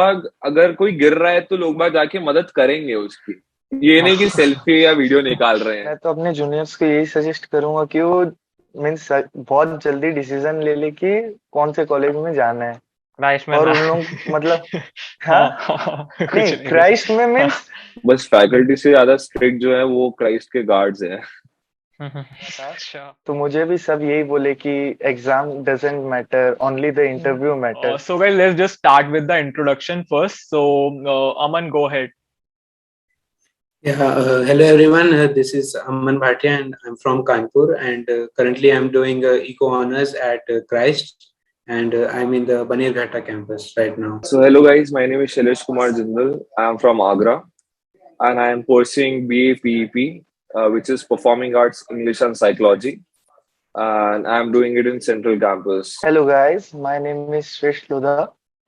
बाग अगर कोई गिर रहा है तो लोग बाग जाके मदद करेंगे उसकी। ये नहीं कि सेल्फी या वीडियो निकाल रहे हैं। मैं तो अपने जूनियर्स को यही सजेस्ट करूंगा कि वो मीन्स बहुत जल्दी डिसीजन ले ले कि कौन से कॉलेज में जाना है। क्राइस्ट में और ना। उन लोग मतलब, हाँ, हाँ हाँ, कुछ नहीं नहीं कुछ क्राइस्ट में नहीं। मीन्स बस फैकल्टी से ज्यादा स्ट्रिक्ट जो है वो क्राइस्ट के गार्ड्स हैं। अच्छा। तो मुझे भी सब यही बोले कि exam doesn't matter, only the interview matter. So guys, let's just start with the introduction first. So, Aman, go ahead. Yeah, hello everyone. This is Aman Bhatia and I'm from Kanpur and currently I'm doing Eco Honors at Christ and I'm in the Banirghata campus right now. So hello guys, my name is Shailesh Kumar Jindal. I am from Agra and I am pursuing BA PEP, which is Performing Arts English and Psychology, and I am doing it in Central Campus. Hello guys, my name is Shresh Lodha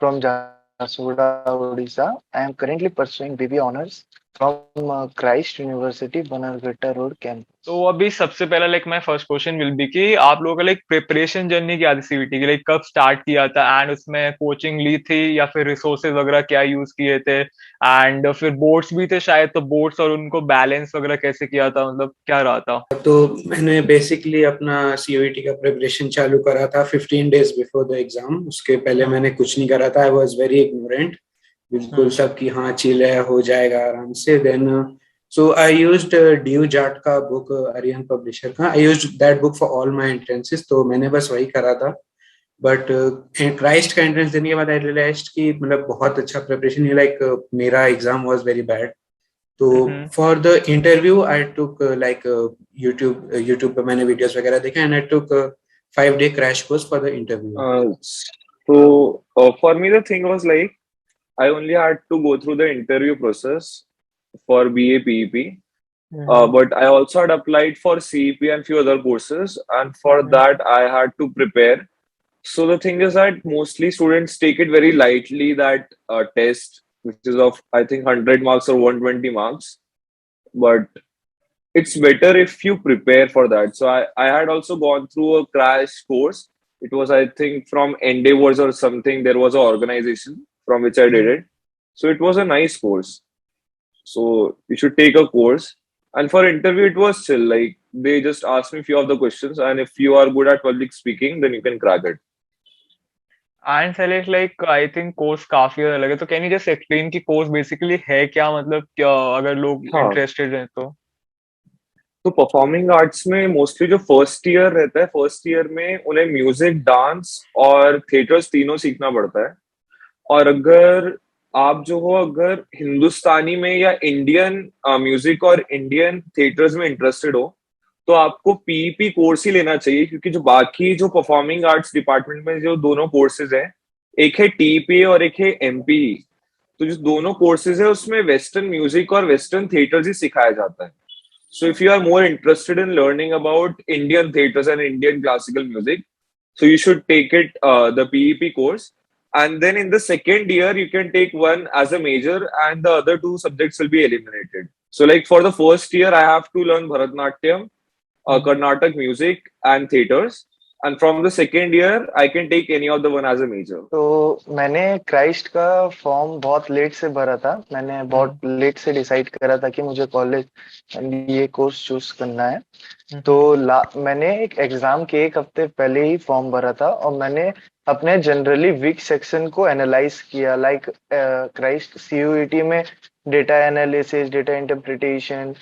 from Jharsuguda, Odisha. I am currently pursuing BB Honors from Christ University, Banarghetta Road campus. तो अभी सबसे पहला like my first question will be कि आप लोगों का like preparation journey क्या थी सीवीटी की, लाइक कब स्टार्ट किया था एंड उसमें कोचिंग ली थी या फिर रिसोर्सेज वगैरह क्या यूज किए थे, एंड फिर बोर्ड्स भी थे शायद, तो बोर्ड्स और उनको बैलेंस वगैरह कैसे किया था, मतलब क्या रहा था? तो मैंने बेसिकली अपना CUET का प्रिपरेशन चालू करा था 15 डेज बिफोर द एग्जाम। उसके पहले मैंने कुछ नहीं करा था। आई वाज वेरी इग्नोरेंट, बिल्कुल सब कि हाँ चिल है, हो जाएगा आराम से। Then so I used DU JAT का बुक, आर्यन पब्लिशर का। I used that book for all my entrances, तो मैंने बस वही करा था। बट क्राइस्ट का एंट्रेंस देने के बाद आई रियलाइज्ड कि मतलब बहुत अच्छा प्रिपरेशन है। लाइक मेरा एग्जाम वाज वेरी बैड। तो for the interview I took like YouTube पे मैंने वीडियोस वगैरह देखे and I took 5-day crash course for the interview. For me, the thing was like I only had to go through the interview process for BA PEP. But I also had applied for CEP and few other courses, and for that I had to prepare. So the thing is that mostly students take it very lightly, that test, which is of I think 100 marks or 120 marks. But it's better if you prepare for that. So I had also gone through a crash course. It was I think from Endeavors or something. There was an organization from which I did it. So it was a nice course. So you should take a course. And for interview, it was chill. Like they just asked me few of the questions, and if you are good at public speaking, then you can crack it. And select like I think course काफी अलग है, तो can you just explain कि course basically है क्या, मतलब क्या अगर लोग हाँ, इंटरेस्टेड हैं तो? तो परफॉर्मिंग आर्ट्स में मोस्टली जो फर्स्ट ईयर रहता है, फर्स्ट ईयर में उन्हें म्यूजिक, डांस और थिएटर्स तीनों सीखना पड़ता है। और अगर आप जो हो, अगर हिंदुस्तानी में या इंडियन म्यूजिक और इंडियन थिएटर्स में इंटरेस्टेड हो, तो आपको पीईपी कोर्स ही लेना चाहिए, क्योंकि जो बाकी जो परफॉर्मिंग आर्ट्स डिपार्टमेंट में जो दोनों कोर्सेज हैं, एक है टीपीए और एक है एमपीई। तो जो दोनों कोर्सेज है उसमें वेस्टर्न म्यूजिक और वेस्टर्न थिएटर्स ही सिखाया जाता है। So if you are more interested in learning about Indian theaters and Indian classical music, so you should take it the PEP course, and then in the second year you can take one as a major, and the other two subjects will be eliminated. So like for the first year, I have to learn Bharatnatyam, Carnatic music, and theaters, and from the second year, I can take any of the one as a major. तो मैंने Christ का form बहुत late से भरा था। मैंने बहुत late से डिसाइड करा था कि मुझे कॉलेज ये कोर्स चूज करना है। तो मैंने एक एग्जाम के एक हफ्ते पहले ही फॉर्म भरा था और मैंने अपने जनरली वीक सेक्शन को एनालाइज किया। लाइक क्राइस्ट सीयूईटी में data analysis, data interpretation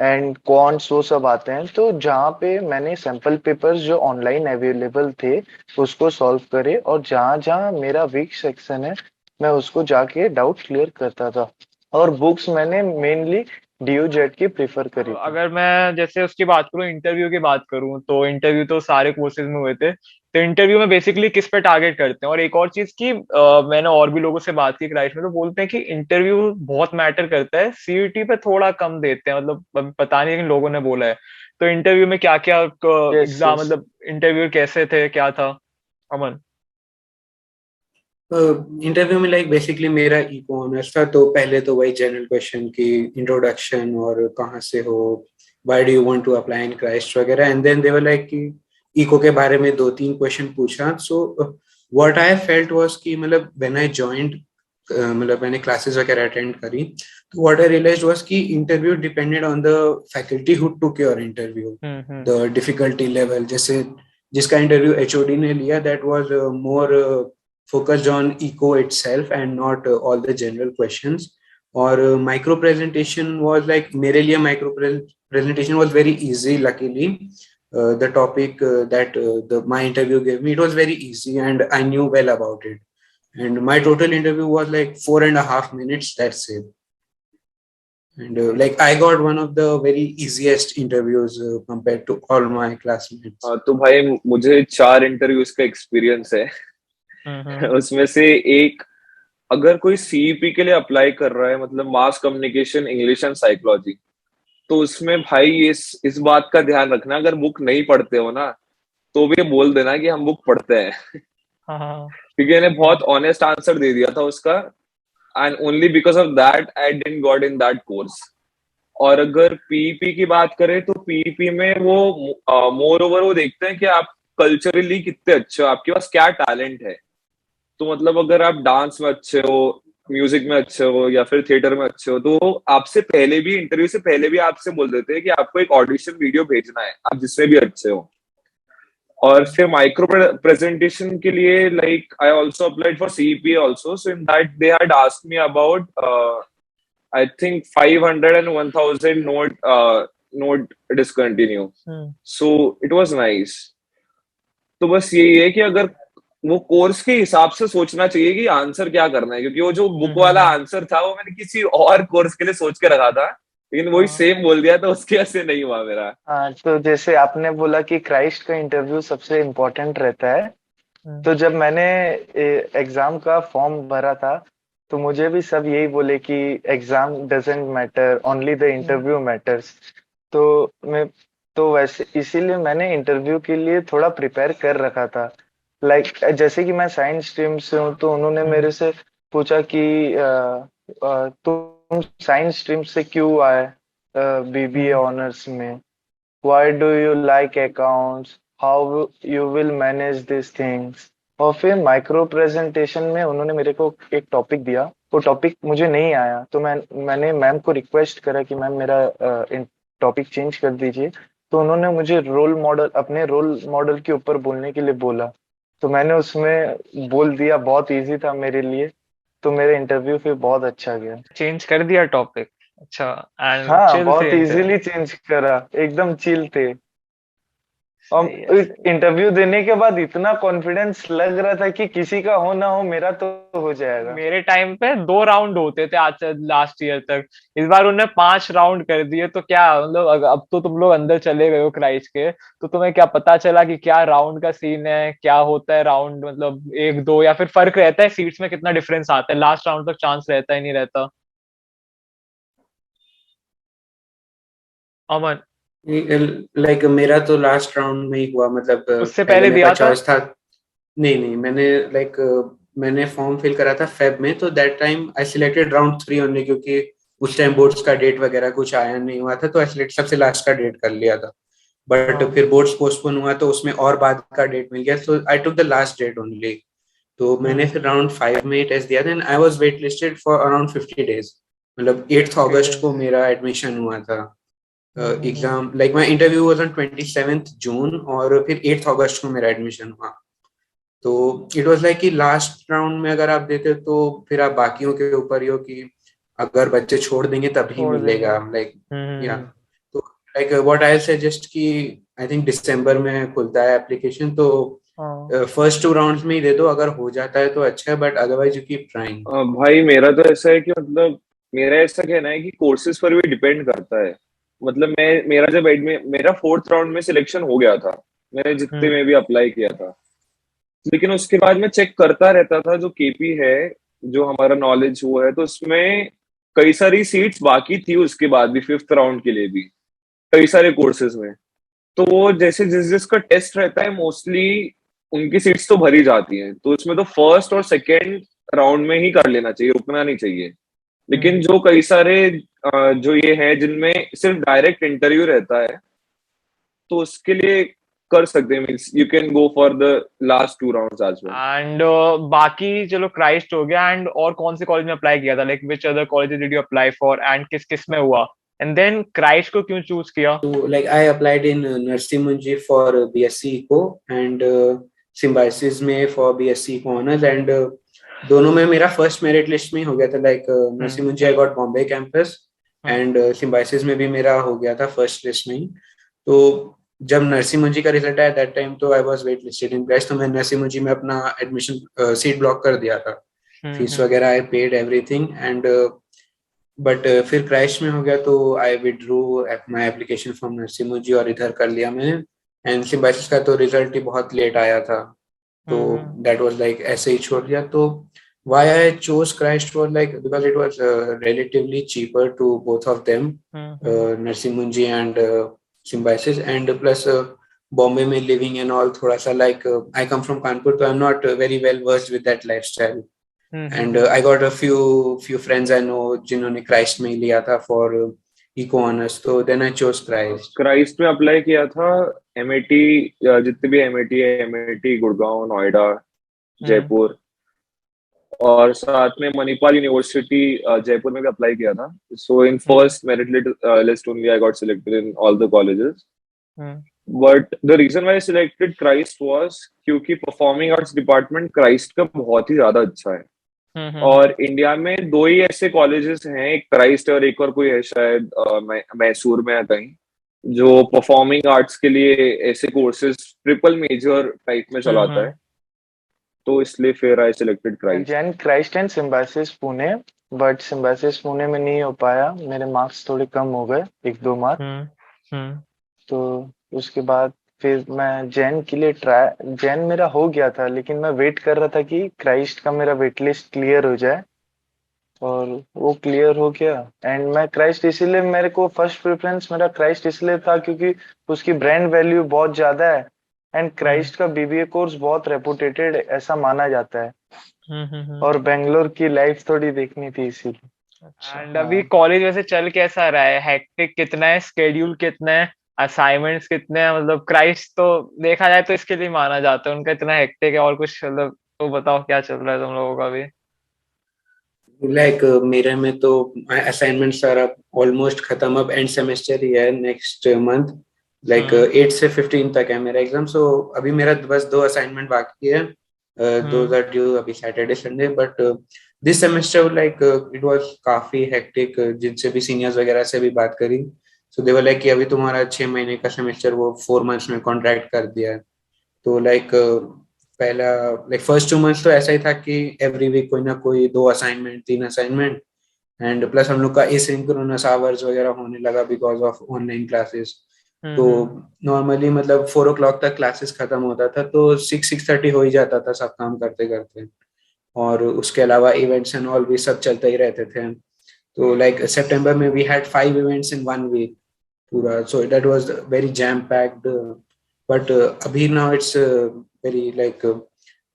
and quants वो सब आते हैं। तो जहाँ पे मैंने सैंपल पेपर्स जो ऑनलाइन अवेलेबल थे उसको सॉल्व करे, और जहाँ जहाँ मेरा वीक सेक्शन है मैं उसको जाके डाउट क्लियर करता था। और बुक्स मैंने मेनली डीयू जेट की प्रेफर करी थी। अगर मैं जैसे उसकी बात करूँ, इंटरव्यू की बात करूँ, तो इंटरव्यू तो सारे कोर्सेज में हुए थे, तो इंटरव्यू में बेसिकली किस पे टारगेट करते हैं? और एक और चीज की मैंने और भी लोगों से बात की क्राइस्ट में, तो बोलते हैं कि इंटरव्यू बहुत मैटर करता है, सीयूटी पे थोड़ा कम देते हैं, मतलब पता नहीं लेकिन लोगों ने बोला है। तो इंटरव्यू में क्या क्या एग्जाम, मतलब इंटरव्यू कैसे थे, क्या था, अमन? इंटरव्यू में लाइक बेसिकली मेरा इको ऑनर्स था, तो पहले तो वही जनरल क्वेश्चन की इंट्रोडक्शन और कहाँ से हो, why do you want to apply in Christ वगैरह। And then they were like कि इको के बारे में 2-3 क्वेश्चन पूछा। So what I felt was कि मतलब व्हेन आई जॉइंड मतलब मैंने क्लासेस वगैरह अटेंड करी, तो व्हाट आई रियलाइज्ड वाज कि interview depended on the faculty who took your interview, the difficulty level. जैसे जिसका इंटरव्यू एचओडी ने लिया, that was more focused on eco itself and not all the general questions. और micro presentation was like, मेरे लिए micro presentation was very easy, luckily. The topic that my interview gave me, it was very easy and I knew well about it. And my total interview was like 4.5 minutes, that's it. And like I got one of the very easiest interviews compared to all my classmates. तो भाई मुझे 4 interviews का experience है। उसमें से एक, अगर कोई सीईपी के लिए अप्लाई कर रहा है, मतलब mass communication English and psychology, तो उसमें भाई इस बात का ध्यान रखना, अगर बुक नहीं पढ़ते हो ना तो भी बोल देना कि हम बुक पढ़ते हैं। क्योंकि मैंने बहुत ऑनेस्ट आंसर दे दिया था उसका, and only because of that I didn't got in that course. और अगर पीईपी की बात करें तो पीईपी में वो मोर ओवर वो देखते हैं कि आप कल्चरली कितने अच्छे हो, आपके पास क्या टैलेंट है। तो मतलब अगर आप डांस में अच्छे हो, म्यूजिक में अच्छे हो, या फिर थिएटर में अच्छे हो, तो आपसे पहले भी, इंटरव्यू से पहले भी आपसे बोल देते हैं कि आपको एक ऑडिशन वीडियो भेजना है, आप जिसमें भी अच्छे हो। और फिर माइक्रो प्रेजेंटेशन के लिए, like I also applied for CEP also, so in that they had asked me about I think 500 and 1000 note discontinue. So it was nice. तो बस यही है कि अगर वो कोर्स के हिसाब से सोचना चाहिए कि आंसर क्या करना है, क्योंकि वो जो बुक वाला आंसर था वो मैंने किसी और कोर्स के लिए सोच के रखा था, लेकिन वही सेम बोल दिया, तो उसके वजह से नहीं हुआ मेरा। हाँ, तो जैसे आपने बोला कि क्राइस्ट का इंटरव्यू सबसे इम्पोर्टेंट रहता है, तो जब मैंने एग्जाम का फॉर्म भरा था तो मुझे भी सब यही बोले कि exam doesn't matter, only the interview matters. तो मैं तो वैसे इसीलिए मैंने इंटरव्यू के लिए थोड़ा प्रिपेयर कर रखा था। लाइक जैसे कि मैं साइंस स्ट्रीम से हूँ, तो उन्होंने मेरे से पूछा कि तुम साइंस स्ट्रीम से क्यों आए बीबीए ऑनर्स में, why do you like accounts, how you will manage this things. और फिर माइक्रो प्रेजेंटेशन में उन्होंने मेरे को एक टॉपिक दिया, वो टॉपिक मुझे नहीं आया, तो मैंने मैम को रिक्वेस्ट करा कि मैम मेरा टॉपिक चेंज कर दीजिए। तो उन्होंने मुझे अपने रोल मॉडल के ऊपर बोलने के लिए बोला, तो मैंने उसमें बोल दिया, बहुत इजी था मेरे लिए, तो मेरा इंटरव्यू फिर बहुत अच्छा गया। चेंज कर दिया टॉपिक? अच्छा, एंड हाँ, चिल बहुत थे इजीली चेंज करा, एकदम चिल थे। और सही है, सही। इंटरव्यू देने के बाद इतना कॉन्फिडेंस लग रहा था कि किसी का हो ना हो मेरा तो हो जाएगा। मेरे टाइम पे 2 राउंड होते थे आज से लास्ट ईयर तक, इस बार उन्होंने 5 राउंड कर दिए। तो क्या मतलब, अब तो तुम लोग अंदर चले गए हो क्राइस्ट के, तो तुम्हें क्या पता चला कि क्या राउंड का सीन है, क्या होता है राउंड, मतलब 1 2, या फिर फर्क रहता है सीट्स में, कितना डिफरेंस आता है, लास्ट राउंड तक चांस रहता है नहीं रहता? अमन, लाइक मेरा तो लास्ट राउंड में ही हुआ, मतलब उससे पहले पहले मेरे दिया पास था? चॉइस था। नहीं नहीं, मैंने लाइक मैंने फॉर्म फिल करा था फेब में, तो that time I selected round 3 only, क्योंकि उस टाइम बोर्ड्स का डेट वगैरह कुछ आया नहीं हुआ था, तो आई सिलेक्ट सबसे लास्ट का डेट कर लिया था। बट हाँ। फिर बोर्ड्स पोस्टपोन हुआ तो उसमें और बाद का डेट मिल गया, तो I took the last date only. तो मैंने फिर राउंड 5 में टेस्ट दिया था, and I was wait listed for around 50 days. मतलब 8 अगस्त को मेरा एडमिशन हुआ था। Exam like my interview was on 27th June, और फिर 8 अगस्त को मेरा एडमिशन हुआ। तो इट वाज लाइक कि लास्ट राउंड में अगर आप देते तो फिर आप बाकियों के ऊपर ही हो कि अगर बच्चे छोड़ देंगे तभी छोड़ देंगे। मिलेगा, लाइक या। तो लाइक व्हाट आई सजेस्ट कि आई थिंक दिसंबर में खुलता है एप्लीकेशन, तो फर्स्ट 2 राउंड्स में ही दे दो, अगर हो जाता है तो अच्छा है, but otherwise you keep trying. भाई मेरा तो ऐसा है कि मतलब मेरा ऐसा कहना है कि कोर्सेज पर भी डिपेंड करता है। मतलब मेरा जब मेरा 4th राउंड में सिलेक्शन हो गया था, मैंने जितने में भी अप्लाई किया था, लेकिन उसके बाद मैं चेक करता रहता था जो केपी है, जो हमारा नॉलेज वो है, तो उसमें कई सारी सीट्स बाकी थी उसके बाद भी, 5th राउंड के लिए भी कई सारे कोर्सेज में। तो वो जैसे जिस जिसका टेस्ट रहता है मोस्टली उनकी सीट्स तो भरी जाती हैं, तो उसमें तो फर्स्ट और सेकेंड राउंड में ही कर लेना चाहिए, रुकना नहीं चाहिए। लेकिन जो कई सारे जो ये है जिनमें सिर्फ डायरेक्ट इंटरव्यू रहता है, तो उसके लिए कर सकते हैं, means you can go for the last 2 rounds as well. And बाकी चलो क्राइस्ट हो गया, एंड और कौन से कॉलेज में अप्लाई किया था, like which other college did you apply for and किस किस में हुआ, एंड देन क्राइस्ट को क्यों चूज किया? So like I applied in Narsi Munji for BSc Eco and Symbiosis में for BSc Eco Honors and दोनों में मेरा फर्स्ट मेरिट लिस्ट में ही हो गया था। लाइक नरसी मुंजी I got Bombay campus and Symbiosis में भी मेरा हो गया था फर्स्ट लिस्ट में ही। तो जब नरसी मुंजी का रिजल्ट आया दैट टाइम तो I was wait listed in Christ, तो मैं नरसी मुंजी में अपना एडमिशन सीट ब्लॉक कर दिया था, फीस वगैरह I paid everything and but फिर क्राइस्ट में हो गया तो I withdrew my application from Narsee Monjee और इधर कर लिया मैंने। एंड सिम्बाइसिस का तो रिजल्ट ही बहुत लेट आया था, तो दैट वाज लाइक ऐसे ही छोड़ दिया। तो why I chose Christ was like because it was relatively cheaper to both of them, Narsi Munji and Symbiosis, and plus Bombay में living and all थोड़ा सा like I come from Kanpur, so I'm not very well versed with that lifestyle, and I got a few friends I know जिन्होंने Christ में ही लिया था for eco honors, so then I chose Christ. Christ में apply किया था MIT, जितने भी MIT है, MIT गुड़गांव, नोएडा, जयपुर, और साथ में मणिपाल यूनिवर्सिटी जयपुर में भी अप्लाई किया था। So in first merit list only I got selected in all the colleges, but the reason why I selected Christ was क्योंकि परफॉर्मिंग आर्ट्स डिपार्टमेंट क्राइस्ट का बहुत ही ज्यादा अच्छा है। और इंडिया में 2 ही ऐसे कॉलेजेस हैं, एक क्राइस्ट और एक और कोई है शायद मैसूर में या कहीं, जो परफॉर्मिंग आर्ट्स के लिए ऐसे कोर्सेज ट्रिपल मेजर टाइप में चलाता है। तो इसलिए फिर आई selected Christ. Jain Christ and symbiosis Pune, but symbiosis Pune में नहीं हो पाया, मेरे मार्क्स थोड़े कम हो गए, 1-2 मार्क्स। तो उसके बाद फिर मैं जैन के लिए जैन मेरा हो गया था, लेकिन मैं वेट कर रहा था कि क्राइस्ट का मेरा वेट लिस्ट क्लियर हो जाए, और वो क्लियर हो गया। एंड मैं क्राइस्ट इसीलिए, मेरे को फर्स्ट प्रेफरेंस मेरा क्राइस्ट इसलिए था क्योंकि उसकी ब्रांड वैल्यू बहुत ज्यादा है, एंड क्राइस्ट का BBA कोर्स बहुत रेपुटेटेड ऐसा माना जाता है, और बेंगलोर की लाइफ थोड़ी देखनी थी इसीलिए। एंड अभी कॉलेज वैसे चल कैसा रहा है? हेक्टिक कितना है, स्केड्यूल कितना है, असाइनमेंट्स कितने हैं? मतलब क्राइस्ट तो देखा जाए तो इसके लिए माना जाता है, उनका इतना हेक्टिक है, और कुछ मतलब तो बताओ क्या चल रहा है तुम लोगों का भी? लाइक मेरे में तो असाइनमेंट्स आर ऑलमोस्ट खत्म, अब एंड सेमेस्टर ही है नेक्स्ट मंथ, लाइक 8 से 15 तक है मेरा एग्जाम। सो अभी मेरा बस 2 असाइनमेंट बाकी है, दोज आर ड्यू अभी Saturday Sunday, but this semester like it was काफी हेक्टिक। जिनसे भी सीनियर्स वगैरह से भी बात करी, सो दे वर लाइक कि अभी तुम्हारा 6 महीने का सेमेस्टर वो 4 मंथ्स में कॉन्ट्रैक्ट कर दिया है। तो लाइक पहला लाइक फर्स्ट 2 मंथ्स तो ऐसा ही था कि एवरी वीक कोई ना कोई 2 असाइनमेंट 3 असाइनमेंट, एंड प्लस हम लोग का एसिंक्रोनस आवर्स वगैरह होने लगा बिकॉज ऑफ ऑनलाइन क्लासेस। तो नॉर्मली मतलब 4 o'clock तक क्लासेस खत्म होता था, तो 6-6:30 हो ही जाता था सब काम करते करते, और उसके अलावा इवेंट्स एंड ऑल भी सब चलते ही रहते थे। तो लाइक सितंबर में we had 5 events in 1 week पूरा, so that was very jam packed, but अभी now it's very like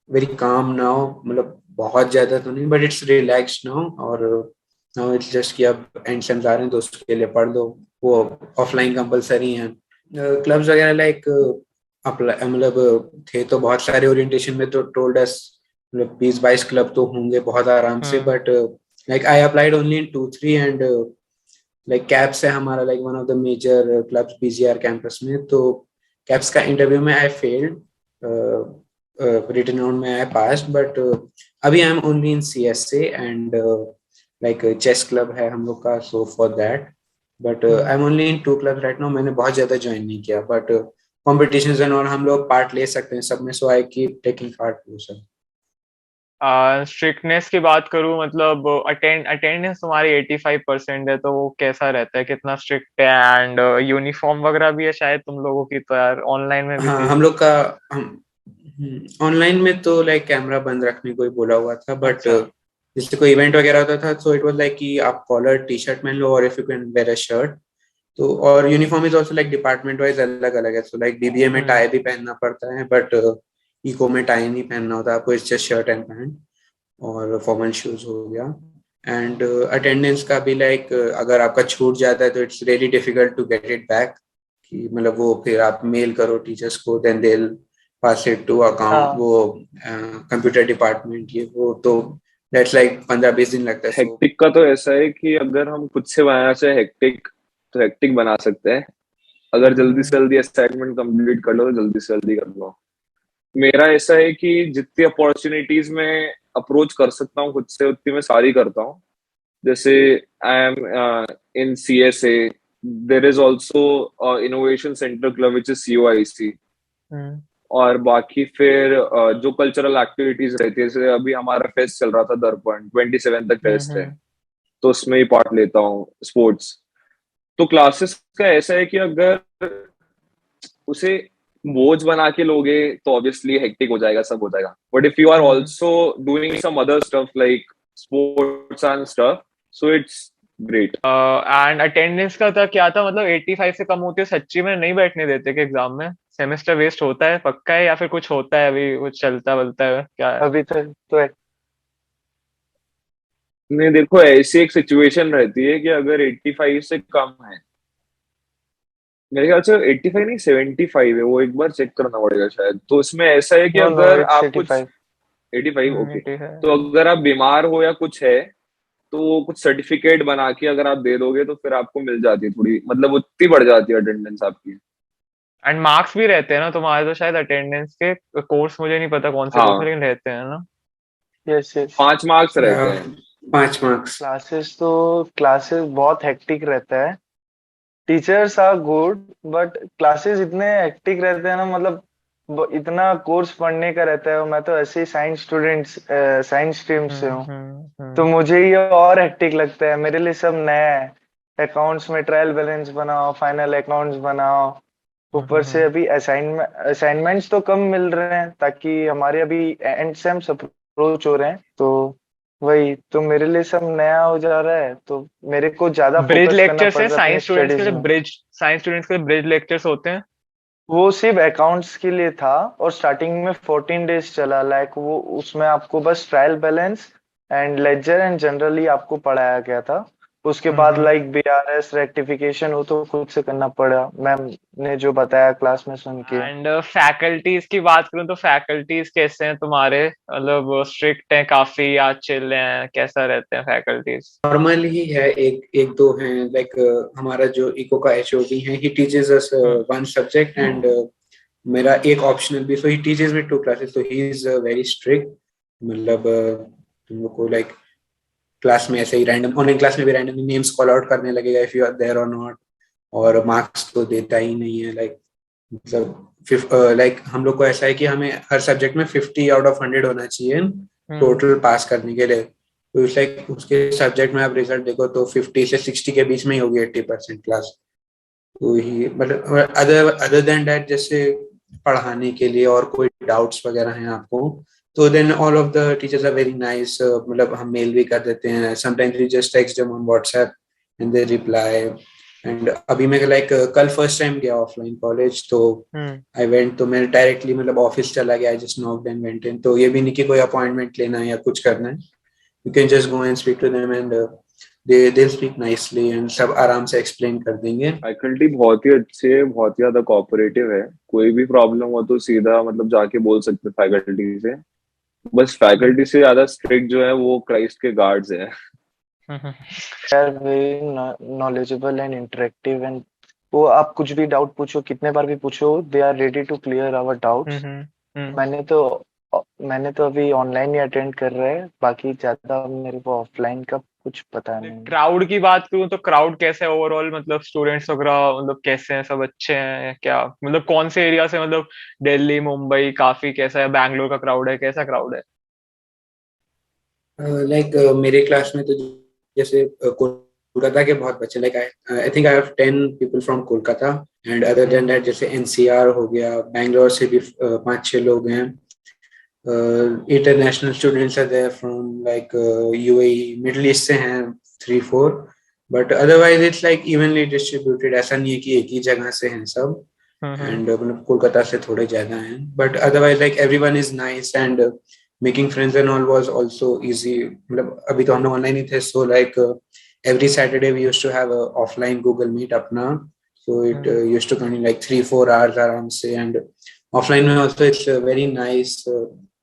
very calm now, मतलब बहुत ज्यादा तो नहीं बट इट्स रिलैक्स्ड नाउ, और नाउ इट्स जस्ट कि अब एंड सेम्स आ रहे हैं तो उसके लिए पढ़ लो, वो ऑफलाइन कंपलसरी हैं। क्लब्स वगैरह लाइक मतलब थे तो बहुत सारे ओरिएंटेशन में, तो टोल्ड अस मतलब 20-22 क्लब तो होंगे बहुत आराम से, but like I applied only in 2-3 and like caps है हमारा like one of the major clubs BGR campus में, तो कैप्स का इंटरव्यू में आई फेल्ड, रिटन राउंड में आई पास्ड, बट अभी I am only in CSA and like chess club है हम लोग का, so for that, but I am only in 2 clubs right now. मैंने बहुत ज्यादा ज्वाइन नहीं किया, बट कॉम्पिटिशंस एंड और हम लोग पार्ट ले सकते हैं सब में, so I keep taking part to sir. Strictness की बात करूं, मतलब अटेंडेंस तुम्हारी 85% है, तो वो कैसा रहता है, कितना स्ट्रिक्ट है? एंड यूनिफॉर्म वगैरह भी है शायद तुम लोगों की, तो यार ऑनलाइन में भी हाँ हम लोग का ऑनलाइन में तो लाइक कैमरा बंद रखने को ही बोला हुआ था, बट जैसे कोई इवेंट वगैरह होता था सो इट वाज लाइक कि आप कॉलर टी-शर्ट पहन लो और if you can wear a shirt, तो और uniform is also like department wise अलग अलग है, सो लाइक BBA में टाई भी पहनना पड़ता है, बट इको में टाई नहीं पहनना होता आपको, it's just shirt and pant और फॉर्मल शूज हो गया। एंड अटेंडेंस का भी लाइक अगर आपका छूट जाता है तो it's really difficult to get it back, कि मतलब वो फिर आप मेल करो टीचर्स को, then they pass it to account, वो कंप्यूटर डिपार्टमेंट, ये वो, तो दैट्स लाइक 15-20 दिन लगता है। हेक्टिक का तो ऐसा है कि अगर हम खुद से बनाना चाहे हेक्टिक, तो हेक्टिक बना सकते हैं। अगर जल्दी से जल्दी असाइनमेंट कंप्लीट कर लो तो जल्दी से जल्दी कर लो। मेरा ऐसा है कि जितनी अपॉर्चुनिटीज मैं अप्रोच कर सकता हूँ खुद से, उतनी मैं सारी करता हूँ। जैसे I am in CSA, there is also innovation centre club which is COIC। और बाकी फिर जो कल्चरल एक्टिविटीज रहती है, जैसे अभी हमारा फेस्ट चल रहा था दर्पण, 27 तक फेस्ट है, तो उसमें ही पार्ट लेता हूँ, स्पोर्ट्स। तो क्लासेस का ऐसा है कि अगर उसे बोझ बना के लोगे तो ऑब्वियसली हेक्टिक हो जाएगा, सब हो जाएगा। But if you are also doing some other stuff like sports and stuff, so it's great. And attendance का था क्या था, मतलब 85 से कम होती है सच्ची में नहीं बैठने देते कि एग्जाम में? सेमेस्टर वेस्ट होता है पक्का है, या फिर कुछ होता है अभी, कुछ चलता बलता है क्या है? अभी तक तो नहीं, देखो ऐसी एक सिचुएशन रहती है कि अगर 85 से कम है, मेरे ख्याल से 85 नहीं 75 है, वो एक बार चेक करना पड़ेगा शायद। तो उसमें ऐसा है कि नो नो अगर इट्स आप कुछ 85। 85, ओके। 80 है। तो अगर आप बीमार हो या कुछ है, तो कुछ सर्टिफिकेट बना के अगर आप दे दोगे तो फिर आपको मिल जाती है थोड़ी, मतलब उतनी बढ़ जाती है अटेंडेंस आपकी। एंड मार्क्स भी रहते हैं ना तुम्हारे तो शायद अटेंडेंस के? कोर्स मुझे नहीं पता कौन से कोर्स में, हाँ, लेकिन रहते हैं ना। Yes yes. 5 मार्क्स रहते हैं। 5 मार्क्स। क्लासेस बहुत हेक्टिक रहता है। Teachers are good but classes इतने हेक्टिक रहते हैं ना, मतलब इतना कोर्स पढ़ने का रहता है। मैं तो ऐसे ही साइंस स्ट्रीम से हूँ, तो मुझे ये और हेक्टिक लगता है। मेरे लिए सब नया है। अकाउंट्स में ट्रायल बैलेंस बनाओ, फाइनल अकाउंट्स बनाओ, ऊपर से अभी असाइनमेंट्स तो कम मिल रहे हैं ताकि हमारे अभी एंड सेम्स अप्रोच हो रहे हैं, तो वही तो मेरे लिए सब नया हो जा रहा है, तो मेरे को ज्यादा ब्रिज फोकस करना लेक्चर्स पड़ है रहा है अपनी साइंस स्टूडेंट्स के स्टडीज लिए, में। ब्रिज लेक्चर्स होते हैं। वो सिर्फ अकाउंट्स के लिए था और स्टार्टिंग में 14 डेज चला। लाइक वो उसमें आपको बस trial balance and ledger and generally आपको पढ़ाया गया था। उसके बाद लाइक BRS रेक्टिफिकेशन वो तो खुद से करना पड़ा, मैम ने जो बताया क्लास में सुन के। एंड फैकल्टीज की बात करूं तो फैकल्टीज कैसे हैं तुम्हारे, मतलब स्ट्रिक्ट हैं काफी या चिल हैं, कैसा रहते हैं फैकल्टीज? नॉर्मल ही है, एक एक दो हैं लाइक हमारा जो इको का HOD है, he teaches us one subject and मेरा एक ऑप्शनल भी, so he teaches me 2 classes, so he is very strict. मतलब तुम लोग को लाइक क्लास में ऐसे ही रैंडम, ऑनलाइन क्लास में भी रैंडमली नेम्स कॉल आउट करने लगेगा इफ यू आर देयर और नॉट, और मार्क्स तो देता ही नहीं है। लाइक मतलब लाइक हम लोग को ऐसा है कि हमें हर सब्जेक्ट में 50 आउट ऑफ 100 होना चाहिए टोटल पास करने के लिए। तो इट्स लाइक उसके सब्जेक्ट में आप रिजल्ट देखो तो 50 से 60 के बीच में ही होगी 80% क्लास। तो ही मतलब अदर देन दैट, जैसे पढ़ाने के लिए और कोई डाउट्स वगैरह हैं आपको, तो then all of the teachers are very nice. मतलब हम मेल भी कर देते हैं, sometimes we just text them on WhatsApp and they reply. And अभी मैं लाइक कल फर्स्ट टाइम गया ऑफलाइन कॉलेज, तो आई वेंट, तो मैं डायरेक्टली मतलब ऑफिस चला गया, I just knocked and went in. तो ये भी नहीं कि कोई अपॉइंटमेंट लेना है या कुछ करना है, you can just go and speak to them and they'll speak nicely and सब आराम से एक्सप्लेन कर देंगे। फैकल्टी बहुत ही अच्छे है, बहुत ही ज्यादा कोऑपरेटिव है। कोई भी प्रॉब्लम हो तो सीधा मतलब जाके बोल सकते फैकल्टी से। बस फैकल्टी से ज्यादा स्ट्रिक्ट जो है वो क्राइस्ट के गार्ड्स है। Are very knowledgeable and interactive and वो आप कुछ भी डाउट पूछो, कितने बार भी पूछो, they are ready to clear our doubts. मैंने तो अभी ऑनलाइन ही अटेंड कर रहे हैं, बाकी ज्यादा मेरे को ऑफलाइन का कुछ पता नहीं। क्राउड की बात करूं तो क्राउड कैसे है ओवरऑल, मतलब स्टूडेंट्स वगैरह मतलब कैसे हैं, सब अच्छे हैं क्या? मतलब कौन से एरिया से, मतलब दिल्ली मुंबई काफी कैसा है, बैंगलोर का क्राउड है, कैसा क्राउड है? लाइक मेरे क्लास में तो जैसे कोलकाता के बहुत बच्चे, like I think I have 10 people from Kolkata and other than that जैसे NCR हो गया, बैंगलोर से भी 5-6 लोग हैं। International students are there from like UAE, Middle East से हैं 3-4, but otherwise it's like evenly distributed. ऐसा नहीं है कि एक ही जगह से हैं सब, एंड मतलब कोलकाता से थोड़े ज्यादा हैं, but otherwise like everyone is nice and making friends and all was also easy. मतलब अभी तो हम लोग ऑनलाइन ही थे, so like every Saturday we used to have a offline Google Meet अपना, so it used to continue like 3-4 hours आराम से, and offline में also it's very nice,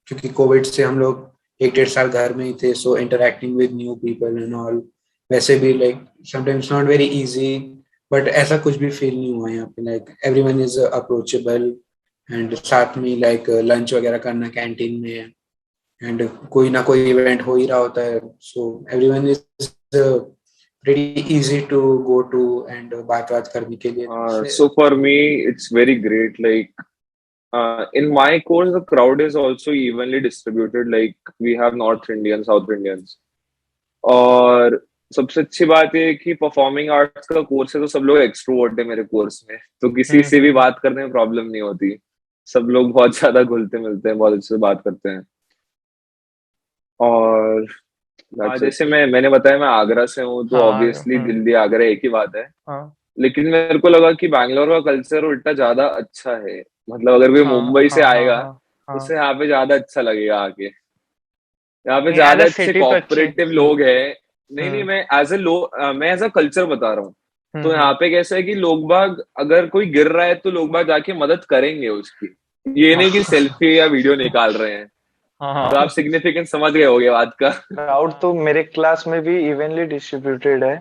क्योंकि कोविड से हम लोग 1-1.5 साल घर में ही थे, so interacting with new people and all, वैसे भी like sometimes not very easy, but ऐसा कुछ भी feel नहीं हुआ यहाँ पे, like everyone is approachable, and साथ में like lunch वगैरह करना कैंटीन में, and कोई ना कोई इवेंट हो ही रहा होता है, so everyone is pretty easy to go to and बात करने के लिए. So for me it's very great, like in my course the crowd is also evenly distributed, like we have North Indians, South Indians, और सबसे अच्छी बात ये है कि परफॉर्मिंग आर्ट्स का कोर्स है तो सब लोग एक्सट्रोवर्ट है मेरे कोर्स में, तो किसी से भी बात करने में प्रॉब्लम नहीं होती, सब लोग बहुत ज्यादा घुलते मिलते हैं, बहुत अच्छे से बात करते हैं. और जैसे मैंने बताया मैं आगरा से हूँ, तो ऑब्वियसली दिल्ली आगरा एक ही बात है. लेकिन मेरे को लगा कि बैंगलोर का कल्चर उल्टा ज्यादा अच्छा है, मतलब अगर कोई मुंबई से आएगा तो उसे यहाँ पे ज्यादा अच्छा लगेगा आके. यहाँ पे ज्यादा अच्छे कोऑपरेटिव लोग हैं. नहीं मैं एज अ कल्चर बता रहा हूँ. तो यहाँ पे कैसा है कि लोग बाग अगर कोई गिर रहा है तो लोग बाग जाके मदद करेंगे उसकी, ये नहीं कि सेल्फी या वीडियो निकाल रहे हैं. तो आप सिग्निफिकेंस समझ गए होगे बात का. क्राउड तो मेरे क्लास में भी इवनली डिस्ट्रीब्यूटेड है,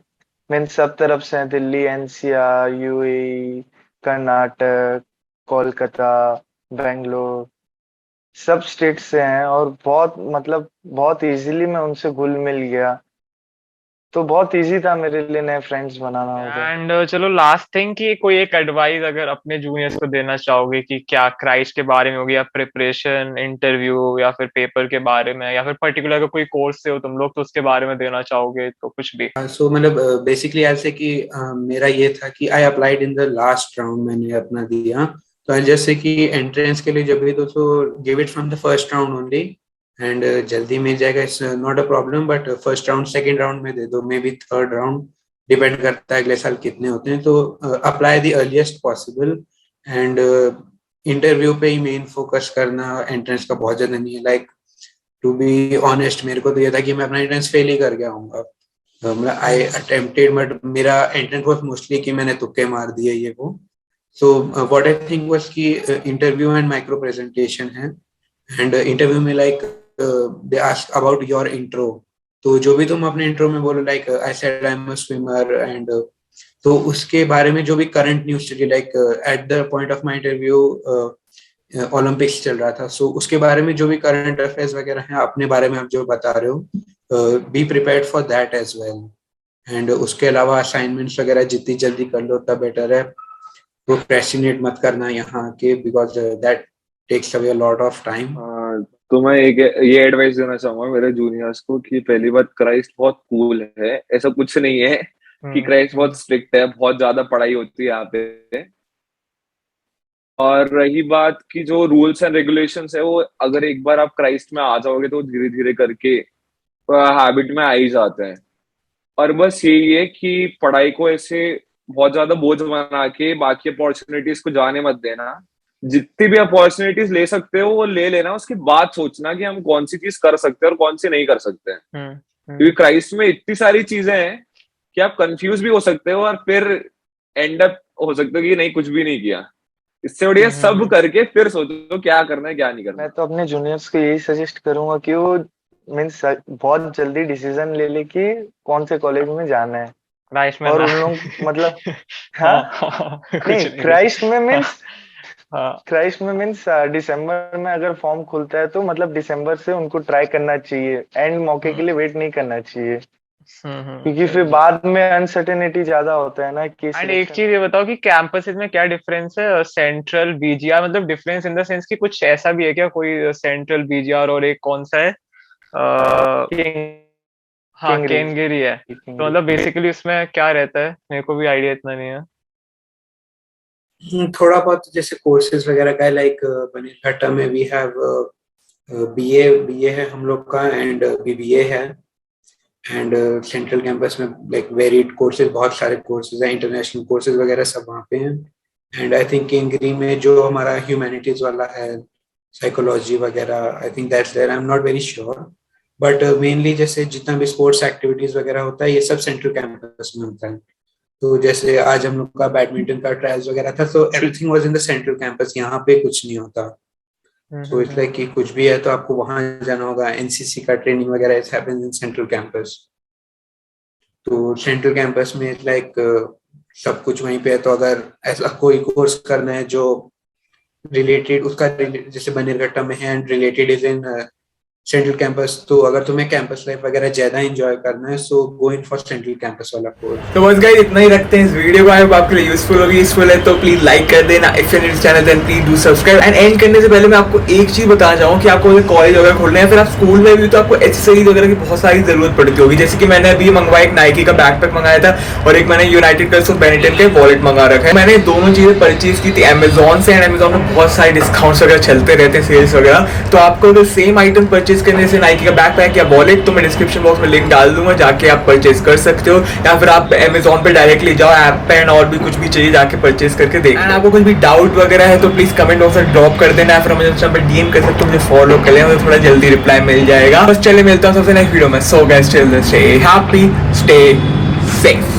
मीन सब तरफ से है, दिल्ली, एनसीआर, यूएई, कर्नाटक, कोलकाता, बेंगलोर, सब स्टेट से हैं, और बहुत इजीली मैं उनसे घुल मिल गया, तो बहुत इजी था मेरे लिए नए फ्रेंड्स बनाना. एंड चलो लास्ट थिंग कि कोई एक एडवाइस अगर अपने जूनियर्स को देना चाहोगे कि क्या क्राइस्ट के बारे में होगी, या प्रिपरेशन, इंटरव्यू, या फिर पेपर के बारे में, या फिर पर्टिकुलर अगर कोई कोर्स से हो तुम लोग तो उसके बारे में देना चाहोगे तो कुछ भी. सो मतलब बेसिकली ऐसे कि मेरा ये था कि I applied in the last round, मैंने अपना दिया, तो जैसे कि एंट्रेंस के लिए जब भी तो give it from the first round only, and जल्दी मिल जाएगा, it's not a problem, but first round second round में दे दो, may be third round, depend करता है अगले साल कितने होते हैं. तो apply the earliest possible, and interview पे ही मेन फोकस करना, एंट्रेंस का बहुत ज्यादा नहीं है. लाइक टू बी ऑनेस्ट मेरे को तो ये था कि मैं अपना एंट्रेंस फेल ही कर गया हूँ. मतलब आई अटेम्प्टेड, बट मेरा एंट्रेंस वाज मोस्टली कि मैंने तुक्के मार दिए ये वो. सो व्हाट आई थिंक वाज कि इंटरव्यू एंड माइक्रो प्रेजेंटेशन है, एंड इंटरव्यू में like they ask about your intro, तो जो भी तुम अपने इंट्रो में बोलो, like I said I am a swimmer, and तो उसके बारे में जो भी करंट न्यूज चली, like at the point of my interview Olympics चल रहा था, सो उसके बारे में जो भी करंट अफेयर्स वगैरह हैं अपने बारे में आप जो बता रहे हो, be prepared for that as well. And उसके अलावा असाइनमेंट्स वगैरह जितनी जल्दी कर लो उतना बेटर है. प्रोक्रेस्टिनेट मत करना यहाँ के, because that takes away a lot of time. तो मैं ये एडवाइस देना चाहूंगा मेरे जूनियर्स को कि पहली बात क्राइस्ट बहुत कूल है, ऐसा कुछ नहीं है कि क्राइस्ट बहुत स्ट्रिक्ट है, बहुत ज्यादा पढ़ाई होती है यहाँ पे. और रही बात की जो रूल्स एंड रेगुलेशंस है, वो अगर एक बार आप क्राइस्ट में आ जाओगे तो धीरे धीरे करके हैबिट में आ ही जाते हैं. और बस यही है कि पढ़ाई को ऐसे बहुत ज्यादा बोझ बना के बाकी अपॉर्चुनिटीज को जाने मत देना. जितनी भी अपॉर्चुनिटीज ले सकते हो वो ले लेना, उसके बाद सोचना कि हम कौन सी चीज कर सकते हैं और कौन सी नहीं कर सकते हैं. क्योंकि क्राइस्ट में इतनी सारी चीजें हैं कि आप कंफ्यूज भी हो सकते हो और फिर एंड अप हो सकते हो कि नहीं कुछ भी नहीं किया. इससे बढ़िया सब करके फिर सोचो क्या करना है क्या नहीं करना. मैं तो अपने जूनियर्स को यही सजेस्ट करूंगा कि वो मीन्स बहुत जल्दी डिसीजन ले ले कि कौन से कॉलेज में जाना है, क्राइस्ट में, और उन लोग मतलब नहीं क्राइस्ट में मीन्स क्राइस्ट में मीन्स दिसंबर में अगर फॉर्म खुलता है तो मतलब दिसंबर से उनको ट्राई करना चाहिए, एंड मौके के लिए वेट नहीं करना चाहिए, क्योंकि फिर बाद में अनसर्टेनिटी ज्यादा होता है ना कि. एंड एक चीज ये बताओ कि कैंपसेस में क्या डिफरेंस है, सेंट्रल, बीजीआर, मतलब डिफरेंस इन द सेंस कि कुछ ऐसा भी है क्या, कोई सेंट्रल, बीजीआर और एक कौन सा है केंगेरी है, तो मतलब बेसिकली उसमें क्या रहता है, मेरे को भी आइडिया इतना नहीं है. थोड़ा बहुत जैसे कोर्सेज वगैरह का, लाइक बनीघट्टा में वी हैव बीए है हम लोग का, एंड बीबीए है, एंड सेंट्रल कैंपस में लाइक वेरिड कोर्सेज, बहुत सारे कोर्सेज हैं, इंटरनेशनल कोर्सेज वगैरह सब वहाँ पे हैं. एंड आई थिंक केंगरी में जो हमारा ह्यूमैनिटीज वाला है, साइकोलॉजी वगैरह, I think that's there, I am not very sure, but mainly जैसे जितना भी स्पोर्ट्स एक्टिविटीज वगैरह होता है ये सब सेंट्रल कैंपस में होता है. तो जैसे आज हम लोग का बैडमिंटन का ट्रायल्स वगैरह था, तो everything was in the central campus, यहाँ पे कुछ नहीं होता। सो इट्स लाइक कि कुछ भी है तो आपको वहां जाना होगा, एनसीसी का ट्रेनिंग वगैरह it happens in central campus. तो सेंट्रल कैंपस में इट्स लाइक सब कुछ वहीं पे है। तो अगर ऐसा कोई कोर्स करना है जो रिलेटेड उसका जैसे बनीरघट्टा में है and related is in central campus, तो अगर तुम्हें कैंपस लाइफ वगैरह ज्यादा एंजॉय करना है सो गो इन फॉर सेंट्रल कैंपस वाला कोर्स। तो बस गाइस इतना ही रखते हैं इस वीडियो को। आई आपके लिए यूजफुल होगी, यूजफुल है तो प्लीज लाइक कर देना। If you new channel then please do subscribe. And and करने से पहले मैं आपको एक चीज बताना चाहूँ कि आपको अगर कॉलेज वगैरह खोलना है, फिर आप स्कूल में भी तो आपको एक्सेसरीज वगैरह की बहुत सारी जरूरत पड़ती होगी। जैसे कि मैंने अभी मंगवाया एक नाइकी का बैकपैक मंगाया था और एक मैंने यूनाइटेड कलर्स ऑफ बेनेटन का वॉलेट मंगा रखा है। मैंने दोनों चीजें परचेज की थी अमेजोन से, एंड अमेजोन में बहुत सारे डिस्काउंट्स वगैरह चलते रहते हैं, सेल्स वगैरह। तो आपको अगर सेम आइटम परचेज करने से नाइकी का बैकपैक या वॉलेट, तो मैं डिस्क्रिप्शन बॉक्स में लिंक डाल दूंगा, जाके आप परचेज कर सकते हो। या फिर आप अमेजोन पे डायरेक्टली जाओ, ऐप पे एंड और भी कुछ भी चाहिए जाके परचेज करके देख। एंड आपको कुछ भी डाउट वगैरह है तो प्लीज कमेंट बॉक्स में ड्रॉप कर देना, या फिर मुझे इंस्टाग्राम पे डीएम कर सकते हो, मुझे फॉलो कर लेना, मुझे थोड़ा जल्दी रिप्लाई मिल जाएगा। बस चलिए मिलता हूँ सबसे नेक्स्ट वीडियो में। So guys till then stay happy, stay safe.